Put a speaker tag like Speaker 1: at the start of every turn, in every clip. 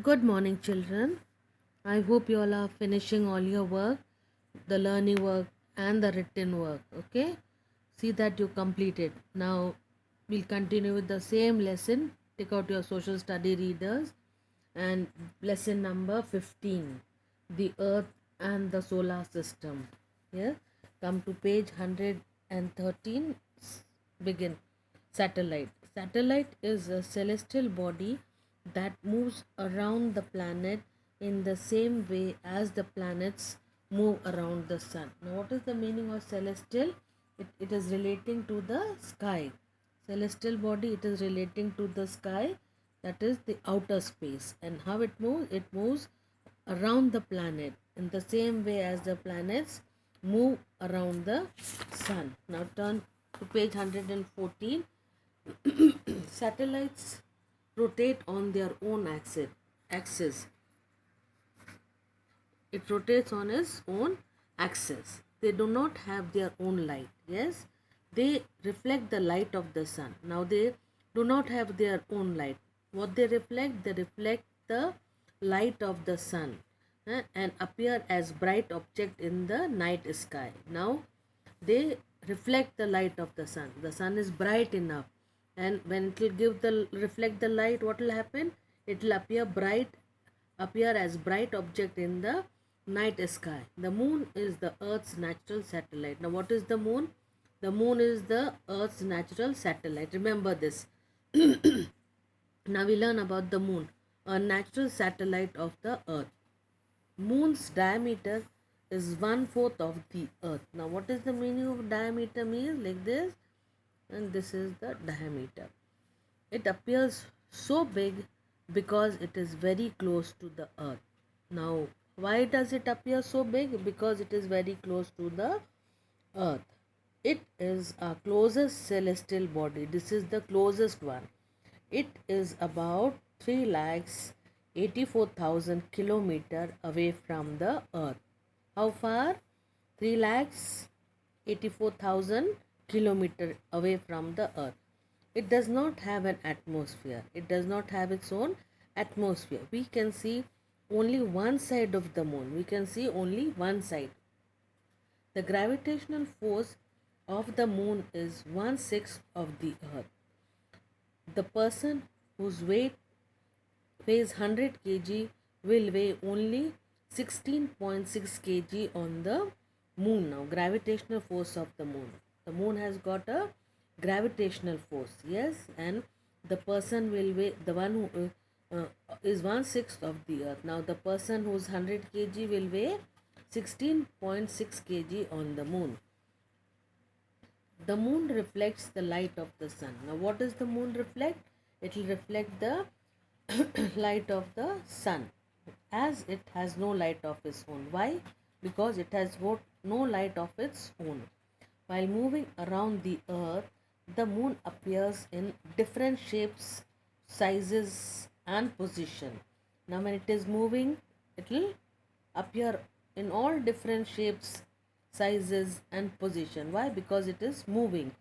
Speaker 1: Good morning, children. I hope you all are finishing all your work, the learning work and the written work. Okay, see that you complete it. Now, we'll continue with the same lesson. Take out your social study readers and lesson number 15, the Earth and the Solar System. Yeah, come to page 113. Begin. Satellite. Satellite is a celestial body that moves around the planet in the same way as the planets move around the sun. Now, what is the meaning of celestial? It is relating to the sky. Celestial body, it is relating to the sky, that is the outer space. And how it moves? It moves around the planet in the same way as the planets move around the sun. Now turn to page 114. Satellites rotate on their own axis. It rotates on its own axis. They do not have their own light. Yes, they reflect the light of the sun. Now they do not have their own light. What they reflect the light of the sun, and appear as bright object in the night sky. Now they reflect the light of the sun. The sun is bright enough, and when it will reflect the light, what will happen? It will appear as bright object in the night sky. The moon is the earth's natural satellite. Now what is the moon? The moon is the earth's natural satellite. Remember this. Now we learn about the moon, a natural satellite of the earth. Moon's diameter is 1/4 of the earth. Now what is the meaning of diameter? Means like this, and this is the diameter. It appears so big because it is very close to the earth. Now why does it appear so big? Because it is very close to the earth. It is our closest celestial body. This is the closest one. It is about 3,84,000 kilometer away from the earth. How far? 3,84,000 kilometer away from the earth. It does not have an atmosphere. It does not have its own atmosphere. We can see only one side of the moon. We can see only one side. The gravitational force of the moon is 1/6 of the earth. The person whose weight weighs 100 kg will weigh only 16.6 kg on the moon. Now, gravitational force of the moon. The moon has got a gravitational force, yes, and the person will weigh, the one who is 1/6 of the earth. Now, the person who's 100 kg will weigh 16.6 kg on the moon. The moon reflects the light of the sun. Now, what does the moon reflect? It will reflect the light of the sun, as it has no light of its own. Why? Because it has got no light of its own. While moving around the earth, the moon appears in different shapes, sizes, and position. Now, when it is moving, it will appear in all different shapes, sizes, and position. Why? Because it is moving.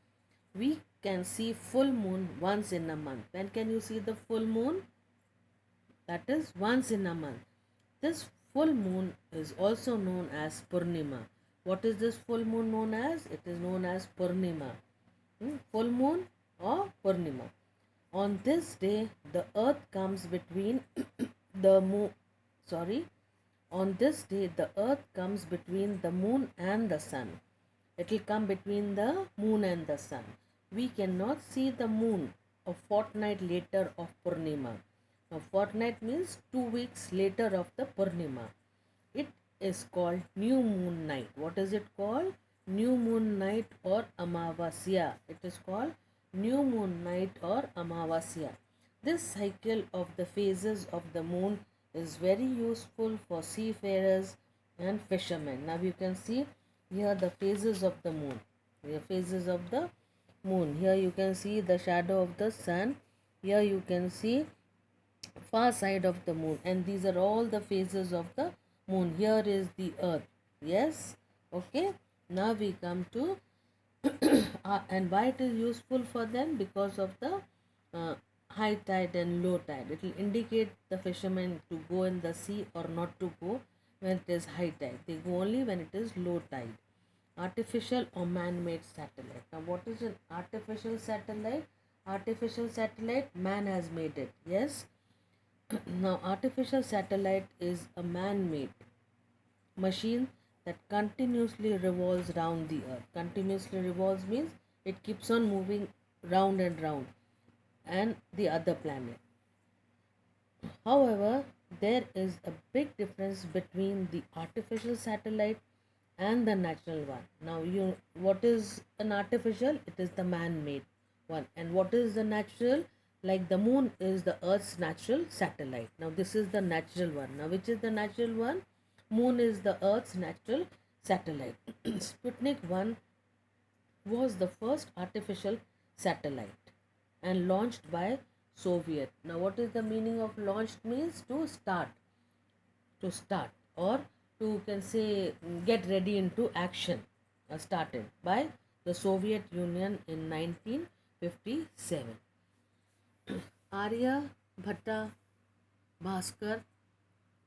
Speaker 1: We can see full moon once in a month. When can you see the full moon? That is once in a month. This full moon is also known as Purnima. What is this full moon known as? It is known as Purnima. Full moon or Purnima. On this day, the earth comes between the moon. Sorry. On this day, the earth comes between the moon and the sun. It will come between the moon and the sun. We cannot see the moon a fortnight later of Purnima. Now, fortnight means 2 weeks later of the Purnima. It is called new moon night. What is it called? New moon night or Amavasya. It is called new moon night or Amavasya. This cycle of the phases of the moon is very useful for seafarers and fishermen. Now you can see here the phases of the moon. The phases of the moon. Here you can see the shadow of the sun. Here you can see far side of the moon, and these are all the phases of the moon. Here is the earth. Yes, okay. Now we come to and why it is useful for them? Because of the high tide and low tide. It will indicate the fishermen to go in the sea or not to go when it is high tide. They go only when it is low tide. Artificial or man-made satellite. Now what is an artificial satellite? Artificial satellite, man has made it. Yes. Now artificial satellite is a man-made machine that continuously revolves round the earth. Continuously revolves means it keeps on moving round and round and the other planet. However, there is a big difference between the artificial satellite and the natural one. Now, what is an artificial? It is the man-made one. And what is the natural? Like the moon is the Earth's natural satellite. Now, this is the natural one. Now, which is the natural one? Moon is the Earth's natural satellite. Sputnik 1 was the first artificial satellite and launched by Soviet. Now what is the meaning of launched? Means to start, or to can say get ready into action, started by the Soviet Union in 1957. Arya Bhatta Bhaskar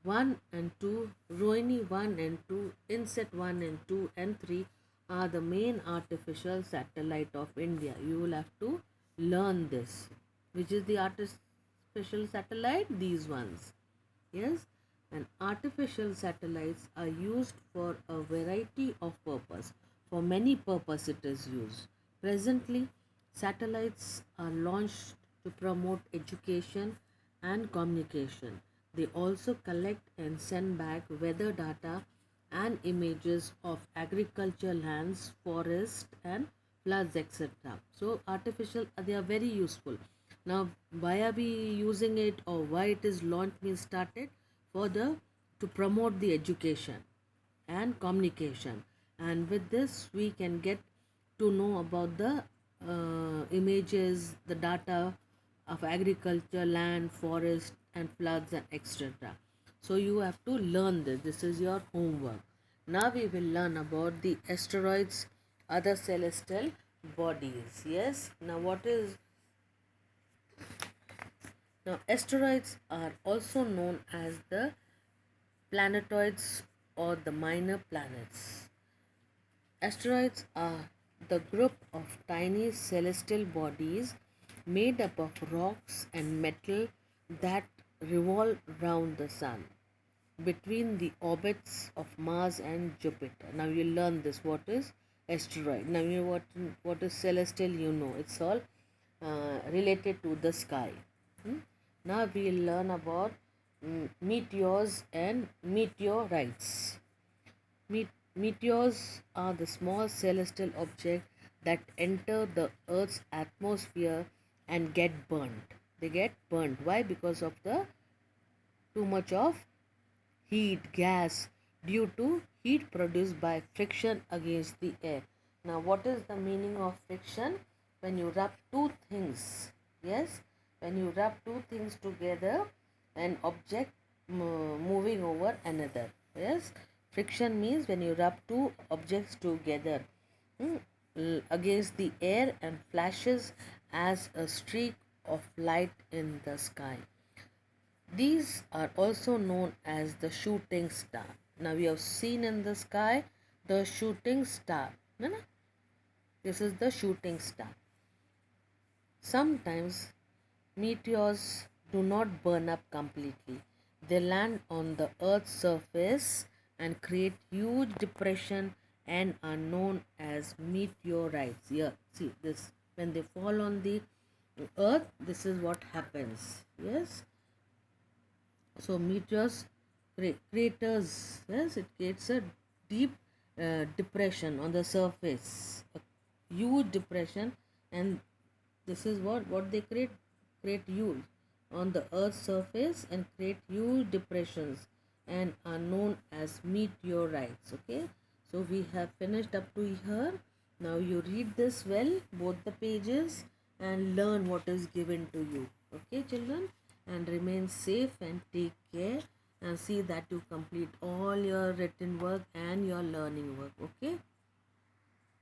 Speaker 1: 1 and 2, Rohini 1 and 2, Inset 1 and 2 and 3 are the main artificial satellite of India. You will have to learn this. Which is the artificial satellite? These ones. Yes. And artificial satellites are used for a variety of purpose. For many purpose it is used. Presently, satellites are launched to promote education and communication. They also collect and send back weather data and images of agricultural lands, forests and floods, etc. So artificial, they are very useful. Now why are we using it, or why it is launched means started? For the to promote the education and communication, and with this we can get to know about the images, the data of agriculture, land, forest and floods and etc. So you have to learn this. This is your homework. Now we will learn about the asteroids, other celestial bodies. Yes. Now asteroids are also known as the planetoids or the minor planets. Asteroids are the group of tiny celestial bodies made up of rocks and metal that revolve round the sun between the orbits of Mars and Jupiter. Now you learn this. What is asteroid? Now what is celestial? You know, it's all related to the sky. Now we'll learn about meteors and meteorites. Meteors are the small celestial objects that enter the Earth's atmosphere and get burnt. They get burnt. Why? Because of the too much of heat, gas, due to heat produced by friction against the air. Now what is the meaning of friction? When you rub two things, yes, when you rub two things together, an object moving over another. Yes, friction means when you rub two objects together against the air and flashes as a streak of light in the sky. These are also known as the shooting star. Now we have seen in the sky the shooting star. This is the shooting star. Sometimes meteors do not burn up completely. They land on the Earth's surface and create huge depression and are known as meteorites. Here, see this. When they fall on the Earth, this is what happens. Yes. So meteors craters. Yes, it creates a deep depression on the surface, a huge depression, and this is what they create huge on the Earth's surface and create huge depressions and are known as meteorites. Okay, so we have finished up to here. Now you read this well, both the pages, and learn what is given to you. Okay, children, and remain safe and take care, and see that you complete all your written work and your learning work. Okay.